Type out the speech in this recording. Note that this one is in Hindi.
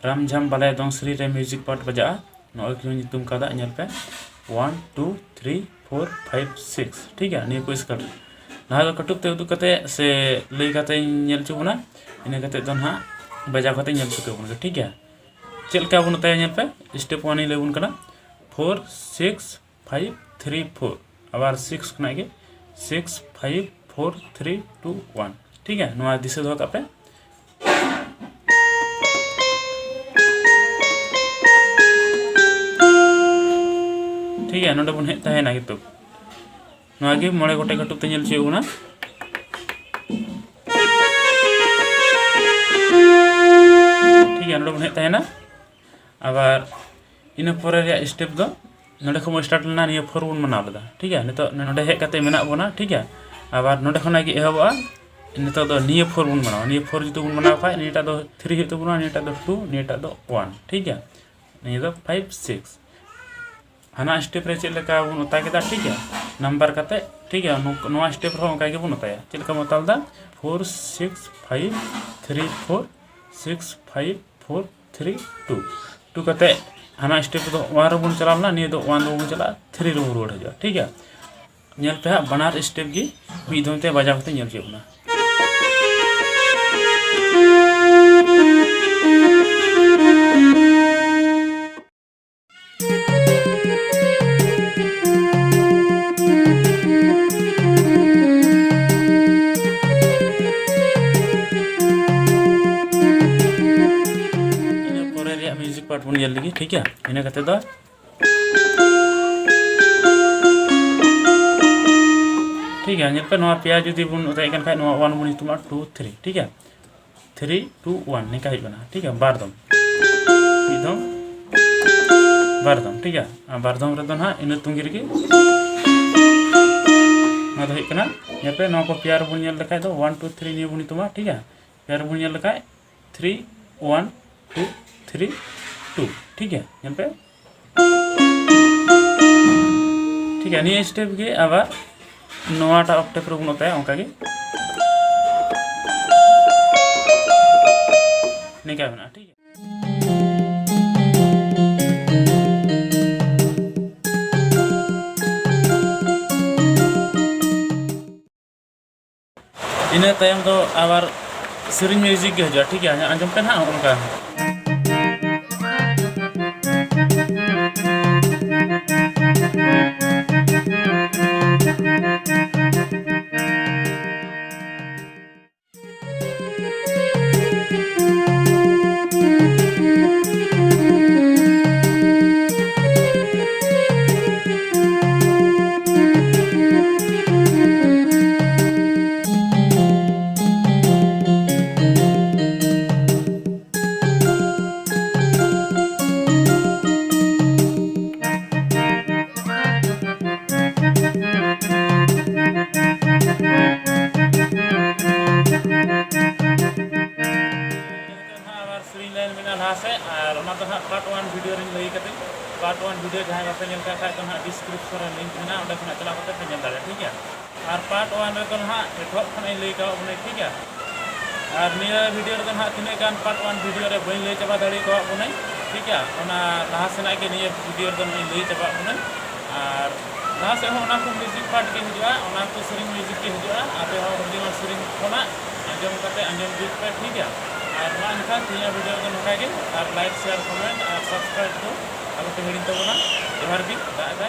रामझाम बालाय दोंग श्री रे म्यूजिक पार्ट बजा नॉय को नितुम कादा नेल पे 1 2 3 4 5 6 ठीक है निया को स्कट ना दो कटुक ते उदु कते से लई कते नेल चुबना इने कते दो ना बजा कते नेल चुके बन ठीक है चल का बन तय नेल पे स्टेप 1 लेबुन कना 4 6 5 3 4 आबार 6 खना के 6 5 4 3 2 1 ठीक है नोआ दिसे दो का पे ठीक है नोडे बन हेता है ना कितु नोआ गे मोड़े गोटे कटुक ते नेल चुबना ठीक है नोडे बन हेता है ना आबार इन पोरे रे स्टेप दो नोडे खम स्टार्ट लेना निया 4 बन मनाव लेदा ठीक है नितो नोडे हे कते मेना बोना ठीक है आबार नोडे खना गे एहबा नितो दो निया 4 बन मनाव निया 4 जितु बन मनाव खाय निटा दो 3 हेतु बना निटा दो 2 निटा दो 1 ठीक है निया दो 5 6 हाना स्टेप रे चेल का बन उता केदा ठीक है नंबर कते ठीक है नोआ स्टेप रो का के बन उताया चेल का बताल दा 4 6 5 3 4 6 5 4 3 2 2 कते हाना स्टेप दो 1 रो बन चलावना निया दो 1 रो बन चला 3 रो रोड हजा ठीक है नेल पे बनार स्टेप गी मी दोनते बजा कते नेल चेबना म्यूजिक पार्ट बन नेल लगी ठीक है इना कते दो ठीक है नेल पे नोआ पिया जुदी बन उताय कन खाय नोआ 1 बन तुमा 2 3 ठीक है 3 2 1 निका हिबना ठीक है बार दम मिदम बार दम ठीक है बार दम रे दो ना इन तुंगी रे ना दो हिकना नेल पे नोआ को पियार बन नेल लखाय दो 1 2 3 नि बन तुमा ठीक है पियार बन नेल लखाय 3 1 2 3 2 ठीक है नेल पे ठीक है नि स्टेप गे आबा नोआटा ऑक्टेव रो बनता है ओंका गे निका बना ठीक है इने तायम तो आबार सेरिंग म्यूजिक गे हजा ठीक है आंजम पे ना ओंका पार्ट 1 वीडियो रे लई कते पार्ट 1 वीडियो जहां बापे नेल का तो ना डिस्क्रिप्शन रे लिंक मेना ओंडे खना चला कते पे नेल दारे ठीक है और पार्ट 1 रे तो ना एथोप खने लई का बने ठीक है और निया वीडियो रे ना तिने गान पार्ट 1 वीडियो रे बई लई चबा दाड़ी को बने ठीक है ओना लहा सेना के निया वीडियो रे मैं लई चबा बने और लहा से ओना को म्यूजिक पार्ट के हिजुआ ओना को सेरिंग म्यूजिक के हिजुआ आपे हो ओरिजिनल सेरिंग कोना अंजम कते अंजम बीट पे ठीक है और मा इनखान निया वीडियो रे नका के और लाइक शेयर कमेंट और सब्सक्राइब को अब तो हिडिन तबना जोहार गी दा